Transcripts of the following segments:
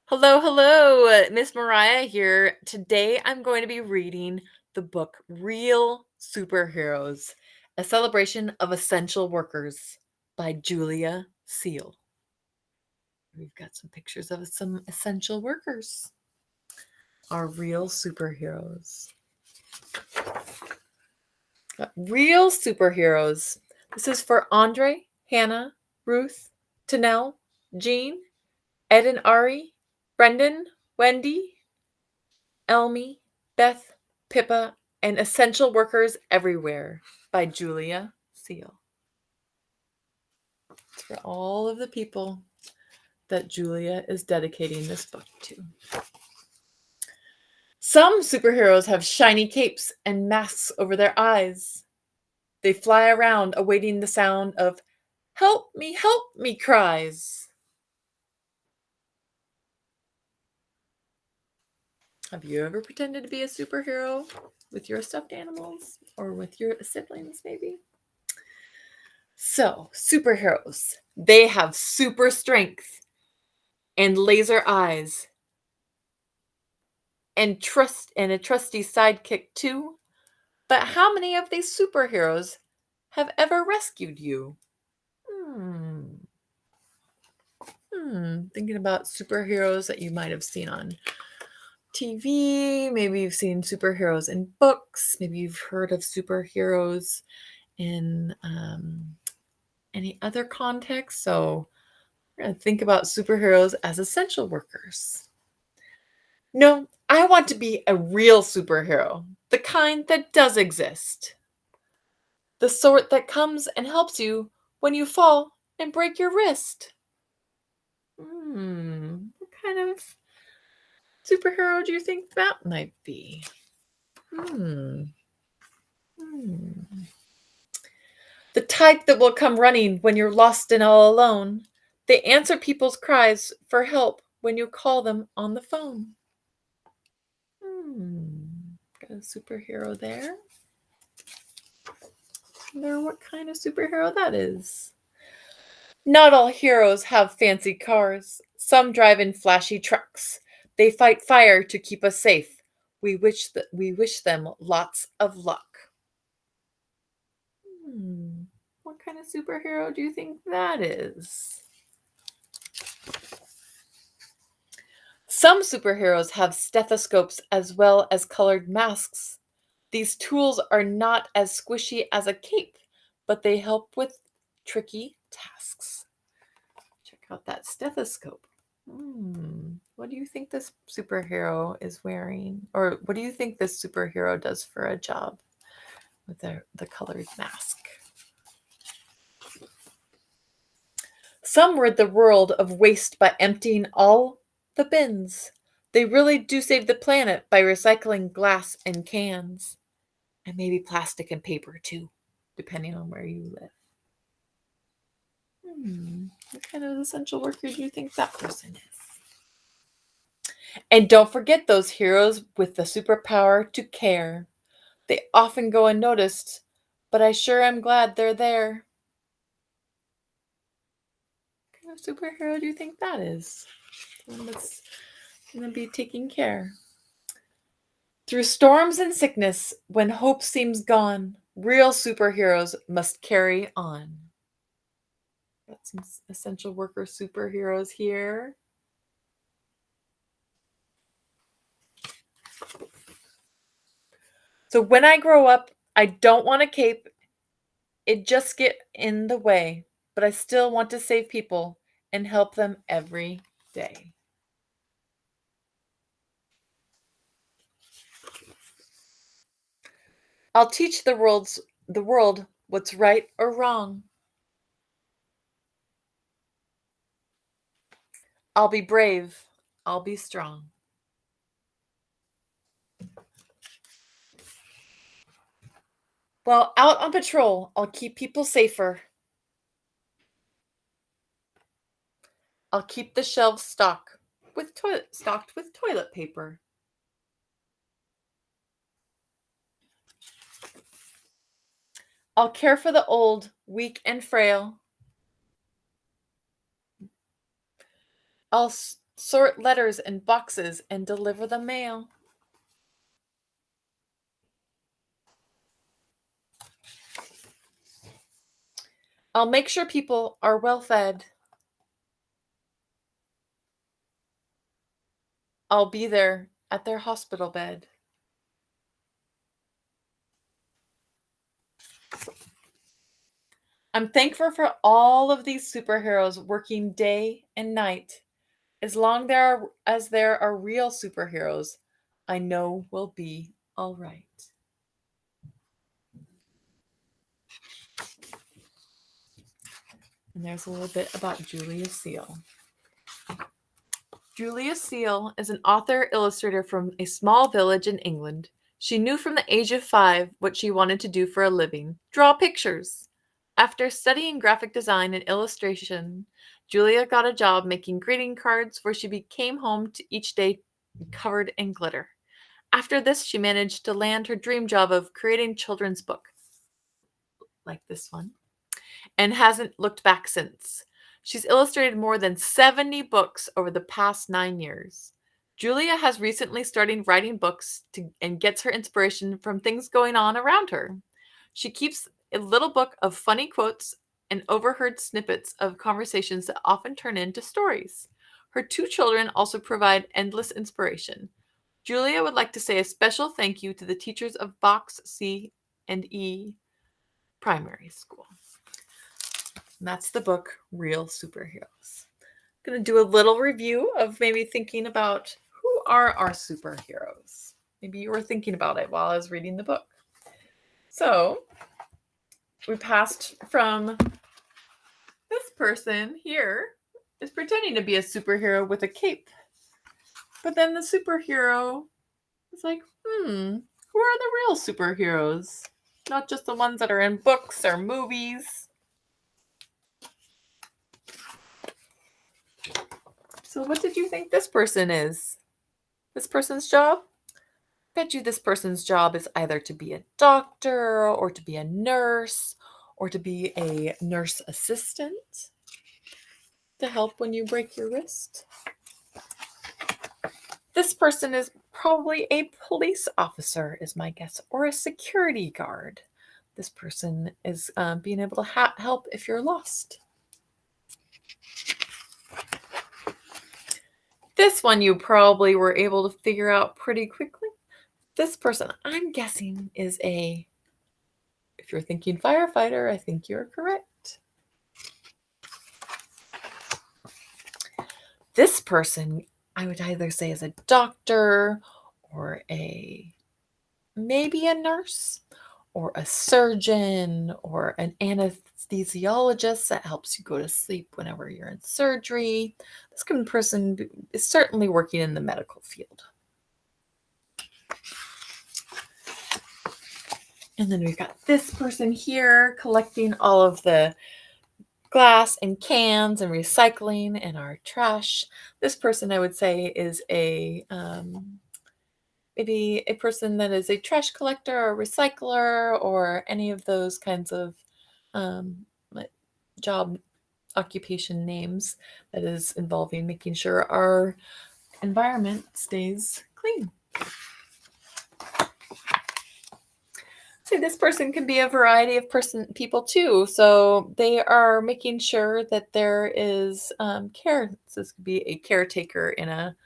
Hello, hello, Miss Myriah here. Today I'm going to be reading the book Real Superheroes, a celebration of essential workers by Julia Seal. We've got some pictures of some essential workers, our real superheroes. Real superheroes. This is for Andre, Hannah, Ruth, Tanel, Jean, Ed and Ari, Brendan, Wendy, Elmi, Beth, Pippa, and Essential Workers Everywhere by Julia Seal. It's for all of the people that Julia is dedicating this book to. Some superheroes have shiny capes and masks over their eyes. They fly around awaiting the sound of help me cries. Have you ever pretended to be a superhero with your stuffed animals or with your siblings, maybe? So, superheroes, they have super strength and laser eyes and a trusty sidekick too. But how many of these superheroes have ever rescued you? Hmm. Thinking about superheroes that you might have seen on TV. Maybe you've seen superheroes in books. Maybe you've heard of superheroes in any other context. So we're going to think about superheroes as essential workers. No, I want to be a real superhero, the kind that does exist, the sort that comes and helps you when you fall and break your wrist. What kind of superhero do you think that might be? Hmm. Hmm. The type that will come running when you're lost and all alone. They answer people's cries for help when you call them on the phone. Got a superhero there. Wonder what kind of superhero that is. Not all heroes have fancy cars. Some drive in flashy trucks. They fight fire to keep us safe. We wish them lots of luck. What kind of superhero do you think that is? Some superheroes have stethoscopes as well as colored masks. These tools are not as squishy as a cape, but they help with tricky tasks. Check out that stethoscope. What do you think this superhero is wearing? Or what do you think this superhero does for a job with the colored mask? Some rid the world of waste by emptying all the bins. They really do save the planet by recycling glass and cans. And maybe plastic and paper too, depending on where you live. What kind of essential worker do you think that person is? And don't forget those heroes with the superpower to care. They often go unnoticed, but I sure am glad they're there. What kind of superhero do you think that is? One that's going to be taking care. Through storms and sickness, when hope seems gone, real superheroes must carry on. Got some essential worker superheroes here. So when I grow up, I don't want a cape. It just get in the way, but I still want to save people and help them every day. I'll teach the world what's right or wrong. I'll be brave. I'll be strong. While out on patrol, I'll keep people safer. I'll keep the shelves stocked with toilet paper. I'll care for the old, weak, and frail. sort letters in boxes and deliver the mail. I'll make sure people are well fed. I'll be there at their hospital bed. I'm thankful for all of these superheroes working day and night. As there are real superheroes, I know we'll be all right. And there's a little bit about Julia Seal. Julia Seal is an author illustrator from a small village in England. She knew from the age of 5 what she wanted to do for a living: draw pictures. After studying graphic design and illustration, Julia got a job making greeting cards where she came home to each day covered in glitter. After this, she managed to land her dream job of creating children's book, like this one, and hasn't looked back since. She's illustrated more than 70 books over the past 9 years. Julia has recently started writing books and gets her inspiration from things going on around her. She keeps a little book of funny quotes and overheard snippets of conversations that often turn into stories. Her 2 children also provide endless inspiration. Julia would like to say a special thank you to the teachers of Box C and E Primary School. And that's the book, Real Superheroes. I'm going to do a little review of maybe thinking about who are our superheroes. Maybe you were thinking about it while I was reading the book. So we passed from this person here is pretending to be a superhero with a cape. But then the superhero is like, who are the real superheroes? Not just the ones that are in books or movies. So what did you think this person is? This person's job? Bet you this person's job is either to be a doctor or to be a nurse or to be a nurse assistant to help when you break your wrist. This person is probably a police officer, is my guess, or a security guard. This person is being able to help if you're lost. This one you probably were able to figure out pretty quickly. This person, I'm guessing, is if you're thinking firefighter, I think you're correct. This person, I would either say is a doctor or maybe a nurse or a surgeon or an anesthesiologist that helps you go to sleep whenever you're in surgery. This kind of person is certainly working in the medical field. And then we've got this person here collecting all of the glass and cans and recycling and our trash. This person, I would say, is maybe a person that is a trash collector or recycler or any of those kinds of job occupation names that is involving making sure our environment stays clean. So this person can be a variety of people too. So they are making sure that there is care. So this could be a caretaker in a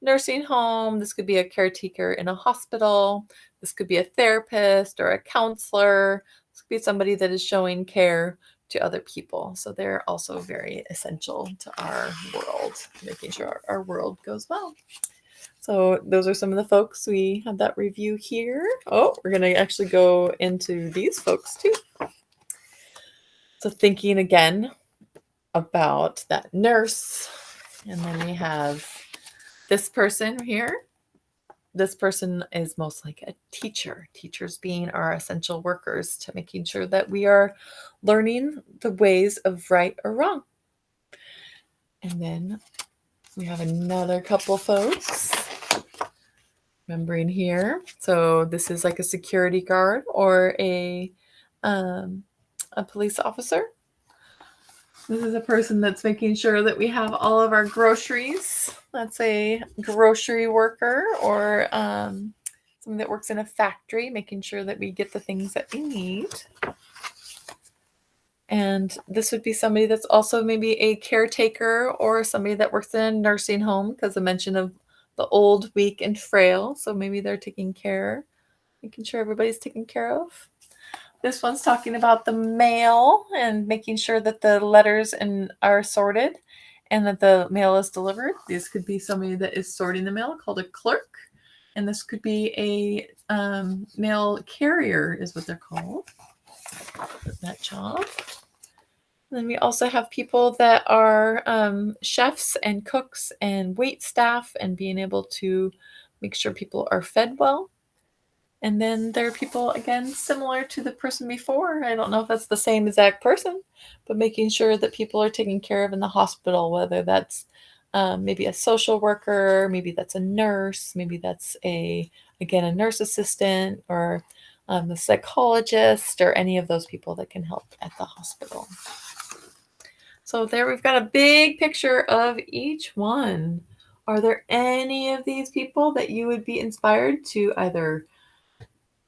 nursing home. This could be a caretaker in a hospital. This could be a therapist or a counselor. This could be somebody that is showing care to other people. So they're also very essential to our world, making sure our world goes well. So those are some of the folks we had that review here. Oh, we're going to actually go into these folks too. So thinking again about that nurse, and then we have this person here. This person is most like a teacher. Teachers being our essential workers to making sure that we are learning the ways of right or wrong. And then we have another couple folks. Remembering here, so this is like a security guard or a police officer. This is a person that's making sure that we have all of our groceries That's a grocery worker or someone that works in a factory, making sure that we get the things that we need. And this would be somebody that's also maybe a caretaker or somebody that works in a nursing home, because I mentioned of the old, weak, and frail. So maybe they're taking care, making sure everybody's taken care of. This one's talking about the mail and making sure that the letters are sorted and that the mail is delivered. This could be somebody that is sorting the mail called a clerk. And this could be a mail carrier is what they're called. That job. And then we also have people that are chefs and cooks and wait staff and being able to make sure people are fed well. And then there are people, again, similar to the person before. I don't know if that's the same exact person, but making sure that people are taken care of in the hospital, whether that's maybe a social worker, maybe that's a nurse, maybe that's a nurse assistant or a psychologist or any of those people that can help at the hospital. So there we've got a big picture of each one. Are there any of these people that you would be inspired to either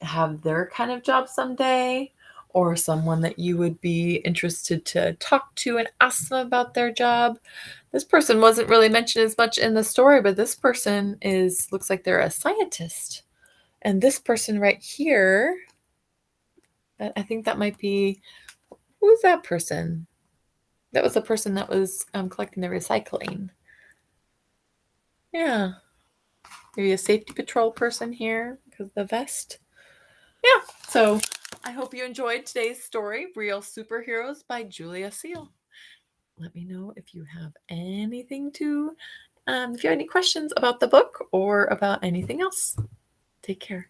have their kind of job someday, or someone that you would be interested to talk to and ask them about their job? This person wasn't really mentioned as much in the story, but this person looks like they're a scientist. And this person right here, I think that might be, who's that person? That was the person that was collecting the recycling. Yeah. Maybe a safety patrol person here because of the vest. Yeah. So I hope you enjoyed today's story, Real Superheroes by Julia Seal. Let me know if you have anything if you have any questions about the book or about anything else. Take care.